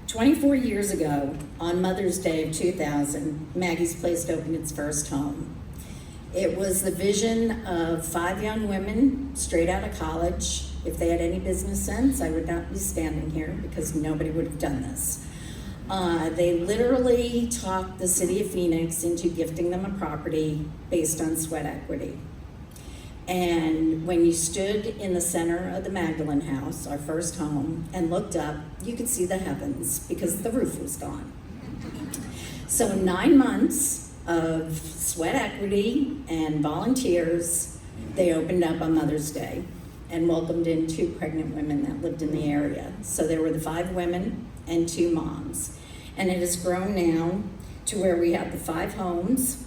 24 years ago, on Mother's Day of 2000, Maggie's Place opened its first home. It was the vision of 5 young women straight out of college. If they had any business sense, I would not be standing here because nobody would have done this. They literally talked the city of Phoenix into gifting them a property based on sweat equity. And when you stood in the center of the Magdalene house, our first home, and looked up, you could see the heavens because the roof was gone. So in 9 months of sweat equity and volunteers, they opened up on Mother's Day and welcomed in 2 pregnant women that lived in the area. So there were the 5 women and 2 moms. And it has grown now to where we have the 5 homes,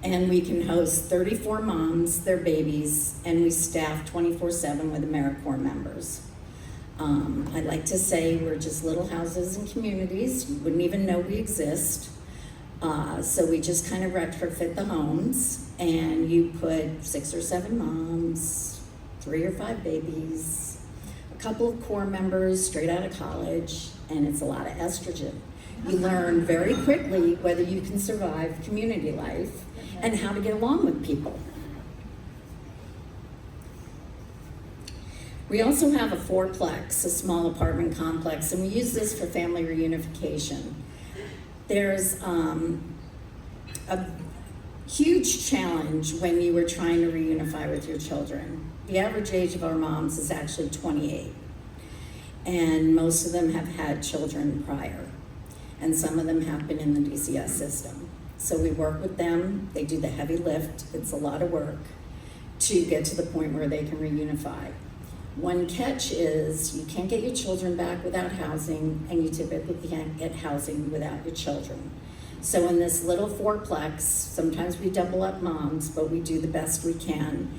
and we can host 34 moms, their babies, and we staff 24/7 with AmeriCorps members. I'd like to say we're just little houses and communities. You wouldn't even know we exist. So we just kind of retrofit the homes, and you put 6 or 7 moms, 3 or 5 babies, a couple of core members straight out of college, and it's a lot of estrogen. You learn very quickly whether you can survive community life and how to get along with people. We also have a 4-plex, a small apartment complex, and we use this for family reunification. There's a huge challenge when you were trying to reunify with your children. The average age of our moms is actually 28, and most of them have had children prior, and some of them have been in the DCS system. So we work with them, they do the heavy lift, it's a lot of work to get to the point where they can reunify. One catch is you can't get your children back without housing, and you typically can't get housing without your children. So in this little 4-plex, sometimes we double up moms, but we do the best we can.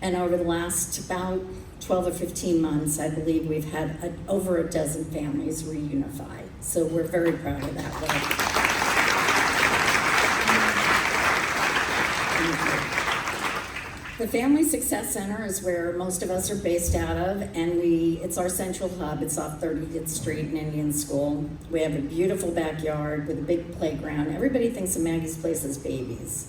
And over the last about 12 or 15 months, I believe we've had over a dozen families reunify. So we're very proud of that work. The Family Success Center is where most of us are based out of, and it's our central hub. It's off 30th Street in Indian School. We have a beautiful backyard with a big playground. Everybody thinks of Maggie's Place as babies.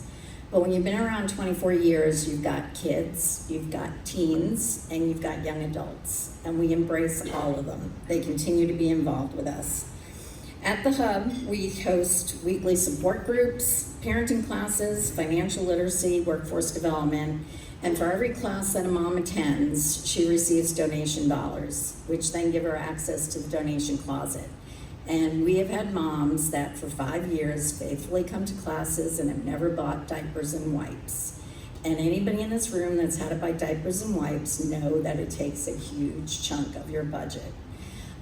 But when you've been around 24 years, you've got kids, you've got teens, and you've got young adults. And we embrace all of them. They continue to be involved with us. At the hub, we host weekly support groups, parenting classes, financial literacy, workforce development, and for every class that a mom attends, she receives donation dollars, which then give her access to the donation closet. And we have had moms that for 5 years faithfully come to classes and have never bought diapers and wipes. And anybody in this room that's had to buy diapers and wipes know that it takes a huge chunk of your budget.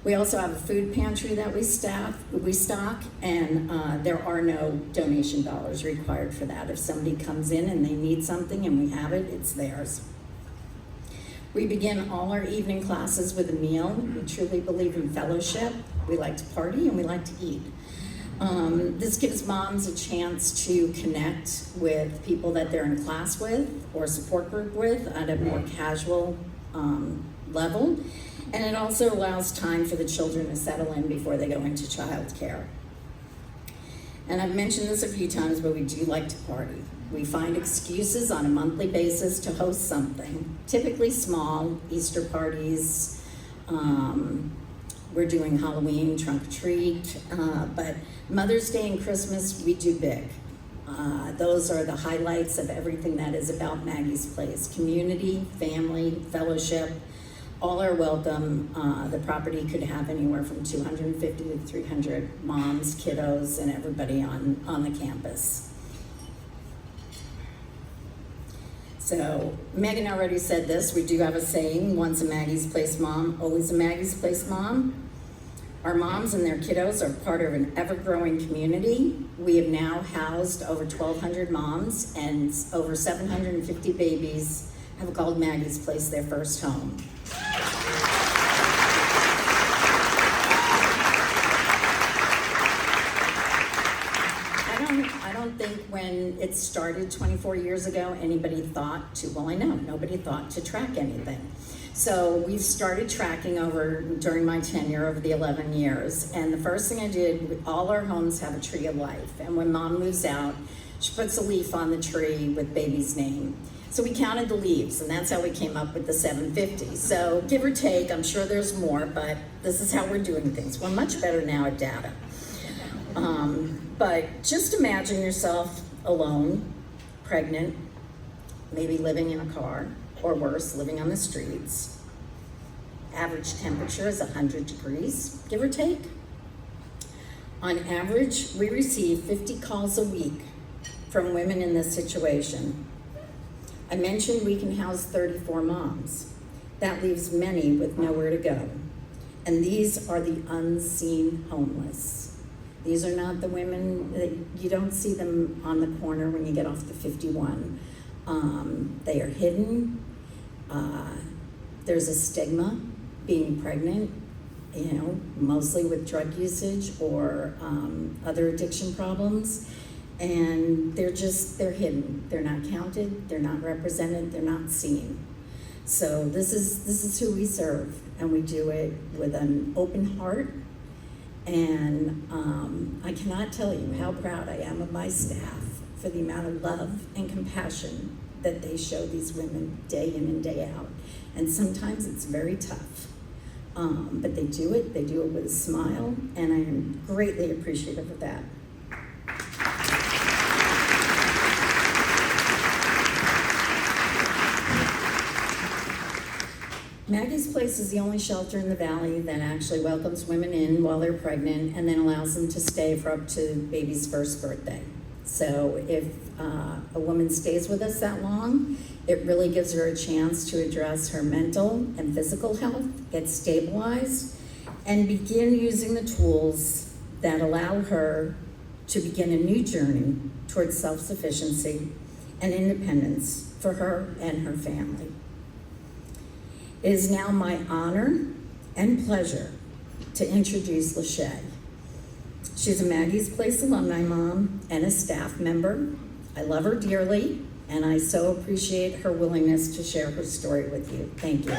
We also have a food pantry that we stock, and there are no donation dollars required for that. If somebody comes in and they need something and we have it, it's theirs. We begin all our evening classes with a meal. We truly believe in fellowship. We like to party and we like to eat. This gives moms a chance to connect with people that they're in class with or support group with at a more casual level. And it also allows time for the children to settle in before they go into childcare. And I've mentioned this a few times, but we do like to party. We find excuses on a monthly basis to host something, typically small, Easter parties. We're doing Halloween, trunk or treat, but Mother's Day and Christmas, we do big. Those are the highlights of everything that is about Maggie's Place. Community, family, fellowship, all are welcome. The property could have anywhere from 250 to 300 moms, kiddos, and everybody on the campus. So Megan already said this. We do have a saying, once a Maggie's Place mom, always a Maggie's Place mom. Our moms and their kiddos are part of an ever-growing community. We have now housed over 1,200 moms, and over 750 babies have called Maggie's Place their first home. I don't think when it started 24 years ago, anybody thought to, well, I know, nobody thought to track anything. So we've started tracking over during my tenure over the 11 years. And the first thing I did, all our homes have a tree of life. And when mom moves out, she puts a leaf on the tree with baby's name. So we counted the leaves, and that's how we came up with the 750. So give or take, I'm sure there's more, but this is how we're doing things. We're much better now at data. But just imagine yourself alone, pregnant, maybe living in a car, or worse, living on the streets. Average temperature is 100 degrees, give or take. On average, we receive 50 calls a week from women in this situation. I mentioned we can house 34 moms. That leaves many with nowhere to go. And these are the unseen homeless. These are not the women that you don't see them on the corner when you get off the 51. They are hidden. There's a stigma being pregnant, mostly with drug usage or other addiction problems. And they're hidden. They're not counted, they're not represented, they're not seen. So this is who we serve, and we do it with an open heart. And I cannot tell you how proud I am of my staff for the amount of love and compassion that they show these women day in and day out. And sometimes it's very tough. But they do it with a smile, and I am greatly appreciative of that. Maggie's Place is the only shelter in the valley that actually welcomes women in while they're pregnant and then allows them to stay for up to baby's first birthday. So if a woman stays with us that long, it really gives her a chance to address her mental and physical health, get stabilized, and begin using the tools that allow her to begin a new journey towards self-sufficiency and independence for her and her family. It is now my honor and pleasure to introduce Lachey. She's a Maggie's Place alumni mom and a staff member. I love her dearly, and I so appreciate her willingness to share her story with you. Thank you.